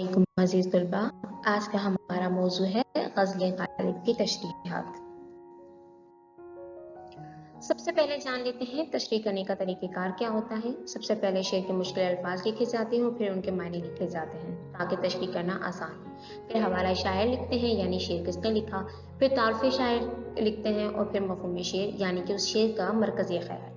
वालेकुम अज़ीज़ तलबा। आज का हमारा मौजू है ग़ज़ल ग़ालिब की तशरीहात। सबसे पहले जान लेते हैं तशरीह करने का तरीक़ेकार क्या होता है। सबसे पहले शेर के मुश्किल अल्फाज लिखे जाते हैं और फिर उनके मायने लिखे जाते हैं ताकि तशरीह करना आसान हो। फिर हवाला शायर लिखते हैं यानी शेर किसने लिखा, फिर तारफ़ शायर लिखते हैं और फिर मफ़हूम शेर यानी कि उस शेर का मरकज़ी ख़याल।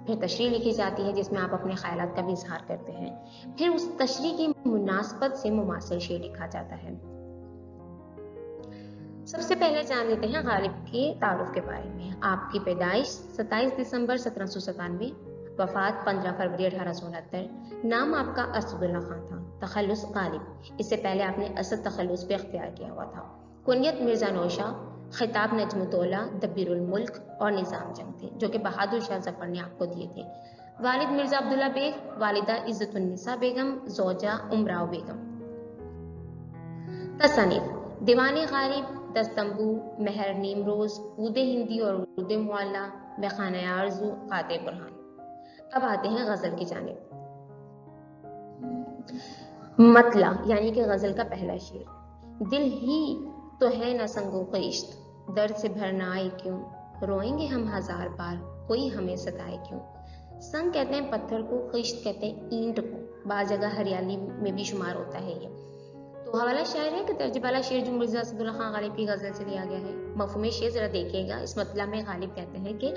फिर तशरीह लिखी जाती है जिसमें आप अपने ख़यालात का भी इज़हार करते हैं। फिर उस तशरीह की मुनासबत से मुमासिल शेर लिखा जाता है। सबसे पहले जान लेते हैं गालिब के तारुफ के बारे में। आपकी पैदाइश 27 दिसंबर 1797, वफात 15 फरवरी 1869। नाम आपका असदुल्ला खान था, तखल्लुस गालिब। इससे पहले आपने असद तखल्लुस पे अख्तियार किया हुआ था। कुनियत मिर्ज़ा नौशा, खिताब नजमुद्दौला, दब्बीरुल मुल्क और निज़ाम जंग थे जो कि बहादुर शाह जफर ने आपको दिए थे। वालिद मिर्ज़ा अब्दुल्ला बेग, वालिदा इज़्ज़तुन्निसा बेगम, ज़ौजा उमराव बेगम। तसनीफ: दीवाने गालिब, दस्तंबू, महर नीमरोज, ऊदे हिंदी और ऊदे मुअल्ला, बेखाने आरजू, काते बुरहान। अब आते हैं गजल की जानिब। मतला यानी कि गजल का पहला शेर। दिल ही तो है न संगो क़िश्त, दर्द से भरना आए क्यों, रोएंगे हम हजार बार, कोई हमें सताए क्यों। संग कहते हैं पत्थर को, क़िश्त कहते हैं ईंट को। बाज़ जगह हरियाली में भी शुमार होता है ये। तो हवाला शायर है कि तर्ज वाला शेर जो मिर्ज़ा असदुल्ला खान गालिब की गज़ल से लिया गया है। मफ़हूम शेर ज़रा देखिएगा। इस मतलब में गालिब कहते हैं कि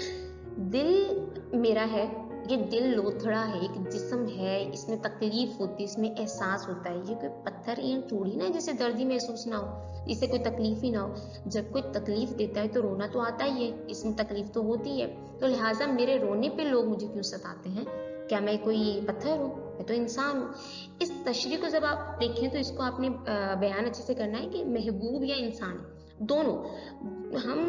दिल मेरा है, ये दिल लोथड़ा है, एक जिस्म है, इसमें तकलीफ होती है, इसमें एहसास होता है। ये कोई पत्थर ईंट थोड़ी ना जिसे दर्द ही महसूस ना हो, इसे कोई तकलीफ ही ना हो। जब कोई तकलीफ देता है तो रोना तो आता ही है, इसमें तकलीफ तो होती है। तो लिहाजा मेरे रोने पे लोग मुझे क्यों सताते हैं? क्या मैं कोई पत्थर हूँ? मैं तो इंसान हूँ। इस तशरीह को जब आप देखें तो इसको आपने बयान अच्छे से करना है कि महबूब या इंसान दोनों। हम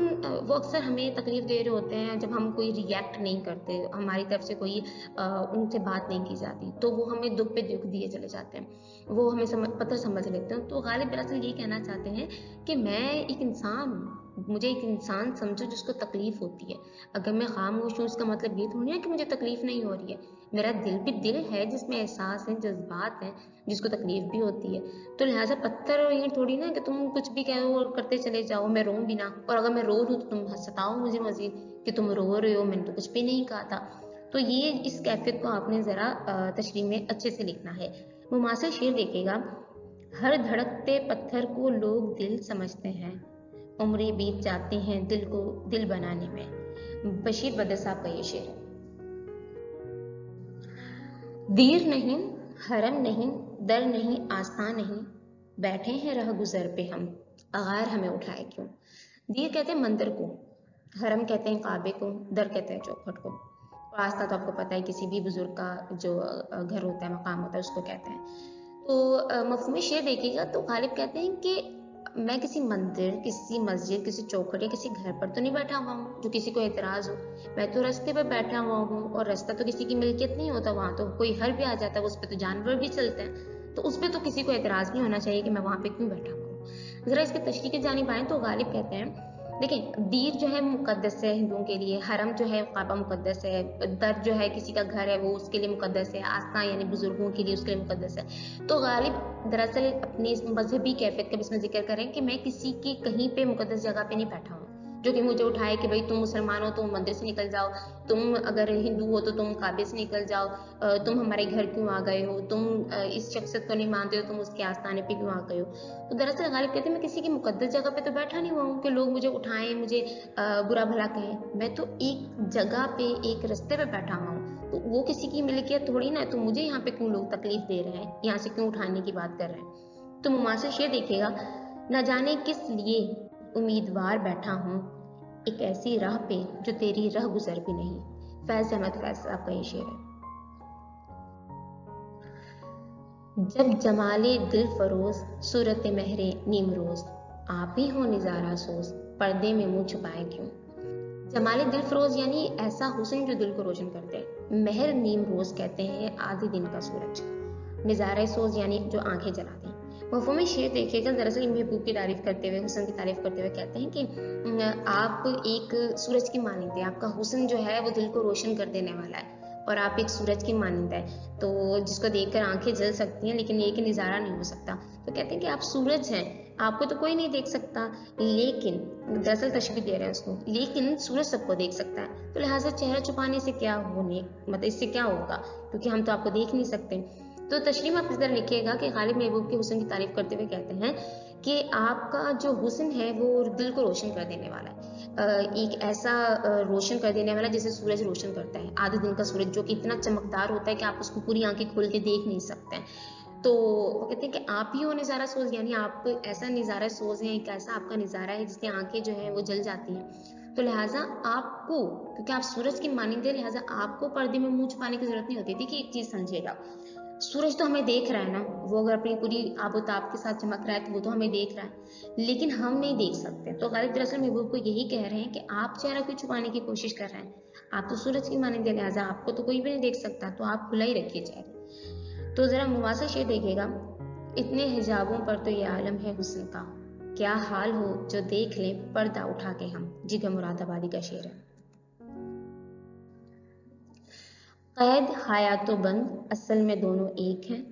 वो अक्सर हमें तकलीफ दे रहे होते हैं जब हम कोई रिएक्ट नहीं करते, हमारी तरफ से कोई उनसे बात नहीं की जाती, तो वो हमें दुख पे दुख दिए चले जाते हैं, वो हमें पत्थर समझ लेते हैं। तो गालिब दरअसल ये कहना चाहते हैं कि मैं एक इंसान हूँ, मुझे एक इंसान समझो जिसको तकलीफ होती है। अगर मैं खामोश हूँ इसका मतलब ये थोड़ी है कि मुझे तकलीफ नहीं हो रही है। मेरा दिल भी दिल है जिसमें एहसास है, जज्बात हैं, जिसको तकलीफ भी होती है। तो लिहाजा पत्थर और ईंट थोड़ी ना कि तुम कुछ भी कहो और करते चले जाओ, मैं रो भी ना, और अगर मैं रो लूँ तो तुम सताओ मुझे मजीद कि तुम रो रहे हो, मैंने तो कुछ भी नहीं कहा था। तो ये इस कैफियत को आपने ज़रा तशरीह में अच्छे से लिखना है। मुमासिल शेर देखिएगा। हर धड़कते पत्थर को लोग दिल समझते हैं, उम्रें बीत जाती हैं दिल को दिल बनाने में। बशीर बदर साहब का ये शेर है। दीर नहीं, हरम नहीं, दर नहीं, आस्था नहीं, बैठे हैं रह गुजर पे हम, अगार हमें उठाए क्यों। दीर कहते हैं मंदिर को, हरम कहते हैं काबे को, दर कहते हैं चौखट को, और आस्था तो आपको पता है किसी भी बुजुर्ग का जो घर होता है, मकाम होता है, उसको कहते हैं। तो मफ़हूम शेर देखिएगा तो गालिब कहते हैं कि मैं किसी मंदिर, किसी मस्जिद, किसी चौखट या किसी घर पर तो नहीं बैठा हुआ हूँ जो किसी को एतराज़ हो। मैं तो रास्ते पर बैठा हुआ हूँ, और रास्ता तो किसी की मिल्कियत नहीं होता, वहाँ तो कोई हर भी आ जाता है, उस पर तो जानवर भी चलते हैं, तो उस पर तो किसी को एतराज़ नहीं होना चाहिए कि मैं वहाँ पे क्यों बैठा हुआ हूँ। ज़रा इसके तशरीह की जानिब आएँ तो गालिब कहते हैं, देखिए दीर जो है मुकद्दस है हिंदुओं के लिए, हरम जो है काबा मुकद्दस है, दर जो है किसी का घर है वो उसके लिए मुकद्दस है, आस्था यानी बुजुर्गों के लिए उसके लिए मुकद्दस है। तो गालिब दरअसल अपनी इस मजहबी कैफियत का भी इसमें जिक्र करें कि मैं किसी की कहीं पे मुकद्दस जगह पे नहीं बैठा हूँ जो कि मुझे उठाए कि भाई तुम मुसलमान हो तुम मंदिर से निकल जाओ, तुम अगर हिंदू हो तो तुम काबे से निकल जाओ, तुम हमारे घर क्यों आ गए हो, तुम इस शख्सियत को नहीं मानते हो, तुम उसके आस्थाने पे क्यों आ गए हो। तो दरअसल गालिब कहते हैं मैं किसी की मुकद्दस जगह पे तो बैठा नहीं हुआ हूँ कि लोग मुझे उठाएं, मुझे बुरा भला कहें। मैं तो एक जगह पे, एक रास्ते पे बैठा हुआ हूँ, तो वो किसी की मिल्कियत थोड़ी ना है, तो मुझे यहाँ पे क्यों लोग तकलीफ दे रहे हैं, यहाँ से क्यों उठाने की बात कर रहे हैं। तो मुमासिल शेर देखिएगा। न जाने किस लिए उम्मीदवार बैठा हूँ, एक ऐसी राह पे जो तेरी राह गुजर भी नहीं। फैज अहमद फैज साहब का ये शेर है। जब जमाले दिल फरोज, सूरत महरे नीमरोज, आप ही हो निजारा सोज, पर्दे में मुंह छुपाए क्यों। जमाले दिल फरोज यानी ऐसा हुस्न जो दिल को रोशन करते हैं। महर नीम रोज कहते हैं आधे दिन का सूरज। निजारा सोज यानी जो आंखें जला दें। मफ़हूम शेर देखिएगा। दरअसल महबूब की तारीफ करते हुए, हुस्न की तारीफ करते हुए कहते हैं कि आप एक सूरज की मानिंद हैं, आपका हुस्न जो है वो दिल को रोशन कर देने वाला है, और आप एक सूरज की मानंद है, तो जिसको देखकर आंखें जल सकती हैं लेकिन एक नज़ारा नहीं हो सकता। तो कहते हैं कि आप सूरज हैं, आपको तो कोई नहीं देख सकता, लेकिन दरअसल तशबीह दे रहे हैं उसको, लेकिन सूरज सबको देख सकता है। तो लिहाजा चेहरा छुपाने से क्या होने, मतलब इससे क्या होगा, क्योंकि हम तो आपको देख नहीं सकते। तो तशरीह आप इस तरह लिखिएगा कि गालिब महबूब के हुस्न की तारीफ करते हुए कहते हैं कि आपका जो हुस्न है वो दिल को रोशन कर देने वाला है, एक ऐसा रोशन कर देने वाला जैसे सूरज रोशन करता है, आधे दिन का सूरज जो कि इतना चमकदार होता है कि आप उसको पूरी आंखें खोल के देख नहीं सकते हैं। तो वो कहते हैं कि आप ही वो नज़ारा सोच, यानी आप ऐसा नज़ारा सोच हैं, एक ऐसा आपका नज़ारा है जिसकी आंखें जो है वो जल जाती हैं। तो लिहाजा आपको, क्योंकि आप सूरज की मानंद है, लिहाजा आपको पर्दे में मुंह छुपाने की जरूरत नहीं होती थी। कि एक चीज़ समझिएगा, सूरज तो हमें देख रहा है ना, वो अगर अपनी पूरी आबोताब के साथ चमक रहा है तो वो तो हमें देख रहा है, लेकिन हम नहीं देख सकते। तो गालिब दरअसल महबूब को यही कह रहे हैं कि आप चेहरा क्यों छुपाने की कोशिश कर रहे हैं, आप तो सूरज की मानंद है, लिहाजा आपको तो कोई भी नहीं देख सकता, तो आप खुला ही रखिए चेहरा। तो जरा मुवासा शेर देखिएगा, इतने हिजाबों पर तो ये आलम है हुस्न का, क्या हाल हो जो देख लें पर्दा उठा के हम। जिगर मुरादाबादी का शेर है। कैद हयात तो बंद असल में दोनों एक हैं,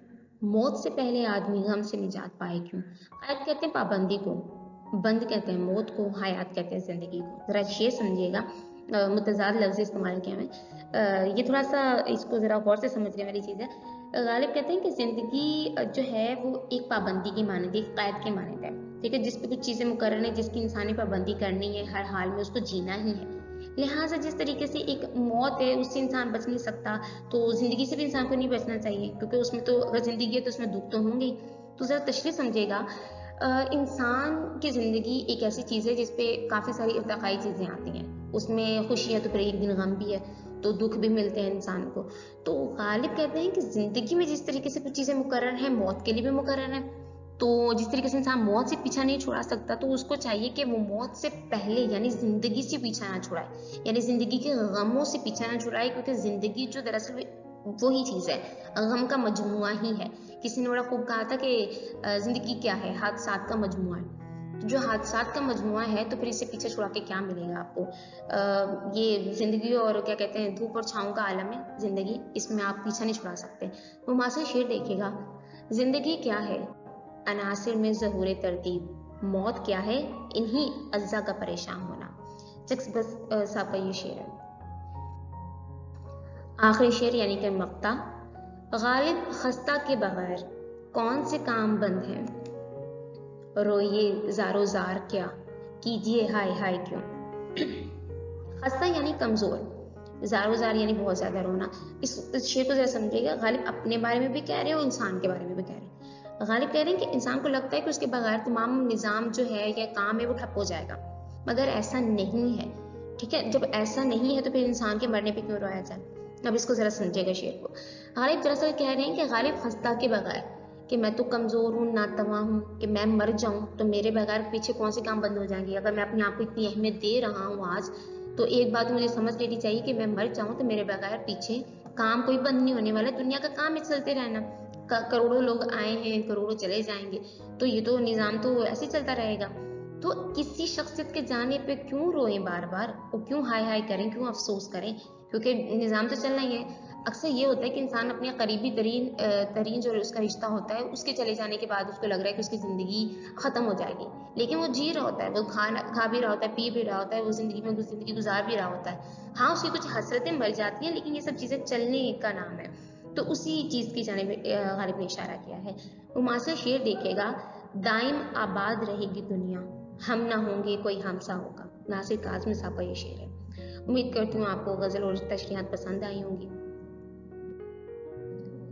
मौत से पहले आदमी गम से निजात पाए क्यों। कैद कहते हैं पाबंदी को, बंद कहते हैं मौत को, हयात कहते हैं जिंदगी को। जरा शेर समझिएगा, मुतजाद लफ्ज़ इस्तेमाल किया मैं, ये थोड़ा सा इसको ज़रा गौर से समझने वाली चीज़ है। गालिब कहते हैं कि ज़िंदगी जो है वो एक पाबंदी की मानद है, एक कैद की मानद है, ठीक है, जिस पे कुछ चीज़ें मुकर्रर है, जिसकी इंसानी पाबंदी करनी है, हर हाल में उसको जीना ही है। लिहाजा जिस तरीके से एक मौत है उससे इंसान बच नहीं सकता, तो ज़िंदगी से भी इंसान को नहीं बचना चाहिए, क्योंकि उसमें तो अगर ज़िंदगी है तो उसमें दुख तो होंगे ही। तो ज़रा तशरीह समझेगा, इंसान की ज़िंदगी एक ऐसी चीज़ है जिस पे काफ़ी सारी इर्तिकाई चीज़ें आती हैं, उसमें खुशी है तो फिर एक दिन गम भी है, तो दुख भी मिलते हैं इंसान को। तो गालिब कहते हैं कि ज़िंदगी में जिस तरीके से कुछ चीज़ें मुकर्रर हैं, मौत के लिए भी मुकर्रर है। तो जिस तरीके से इंसान मौत से पीछा नहीं छुड़ा सकता, तो उसको चाहिए कि वो मौत से पहले यानी ज़िंदगी से पीछा ना छुड़ाए, यानी ज़िंदगी के गमों से पीछा ना छुड़ाए, क्योंकि ज़िंदगी जो दरअसल वही चीज़ है, गम का मजमुआ ही है। किसी ने बड़ा खूब कहा था कि ज़िंदगी क्या है, हादसात का मजमुआ है। जो हादसात का मजमुआ है तो फिर इससे पीछे छुड़ा के क्या मिलेगा आपको। ये ज़िंदगी और क्या कहते हैं, धूप और छाँव का आलम है ज़िंदगी, इसमें आप पीछा नहीं छुड़ा सकते। वो मासा शेर देखिएगा, ज़िंदगी क्या है अनासिर में ज़हूर तरतीब, मौत क्या है इन्हीं अज्जा का परेशान होना। चक्स बस साहब का ये शेर है। आखिरी शेर यानी कि मक्ता, गालिब खस्ता के बगैर कौन से काम बंद हैं, रोइए ज़ारो ज़ार क्या, कीजिए हाय हाय क्यों। खस्ता यानी कमज़ोर, ज़ारो ज़ार यानी बहुत ज़्यादा रोना। इस शेर को ज़रा समझिएगा, गालिब अपने बारे में भी कह रहे हैं और इंसान के बारे में भी कह रहे हैं। गालिब कह रहे हैं कि इंसान को लगता है कि उसके बगैर तमाम निज़ाम जो है या काम है वो ठप हो जाएगा, मगर ऐसा नहीं है, ठीक है। जब ऐसा नहीं है तो फिर इंसान के मरने पे क्यों रोया जाए। अब इसको ज़रा समझिएगा शेर को। गालिब दरअसल कह रहे हैं कि गालिब खस्ता के बगैर, कि मैं तो कमज़ोर हूँ, नातवा हूँ, कि मैं मर जाऊँ तो मेरे बगैर पीछे कौन से काम बंद हो जाएंगे। अगर मैं अपने आप को इतनी अहमियत दे रहा हूँ आज, तो एक बात मुझे समझ लेनी चाहिए कि मैं मर जाऊँ तो मेरे बगैर पीछे काम कोई बंद नहीं होने वाला। दुनिया का काम है चलते रहना, करोड़ों लोग आए हैं, करोड़ों चले जाएंगे, तो ये तो निज़ाम तो ऐसे चलता रहेगा। तो किसी शख्सियत के जाने पे क्यों रोएं बार बार, और क्यों हाय हाय करें, क्यों अफसोस करें, क्योंकि निज़ाम तो चलना ही है। अक्सर ये होता है कि इंसान अपने करीबी तरीन जो उसका रिश्ता होता है उसके चले जाने के बाद उसको लग रहा है कि उसकी ज़िंदगी ख़त्म हो जाएगी, लेकिन वो जी रहा होता है, वो खा भी रहा होता है, पी भी रहा होता है, वो ज़िंदगी गुजार भी रहा होता है। हाँ, उसकी कुछ हसरतें मर जाती हैं, लेकिन ये सब चीज़ें चलने का नाम है। तो उसी चीज़ की जानिब गालिब ने इशारा किया है। वो मासा शेर देखेगा, दाइम आबाद रहेगी दुनिया, हम ना होंगे कोई हमसा होगा। नासिर काज़मी साहब का ये शेर है। उम्मीद करती हूँ आपको गज़ल और तशरीहात पसंद आई होंगी।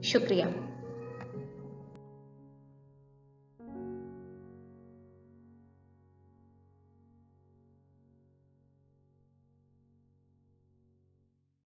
शुक्रिया।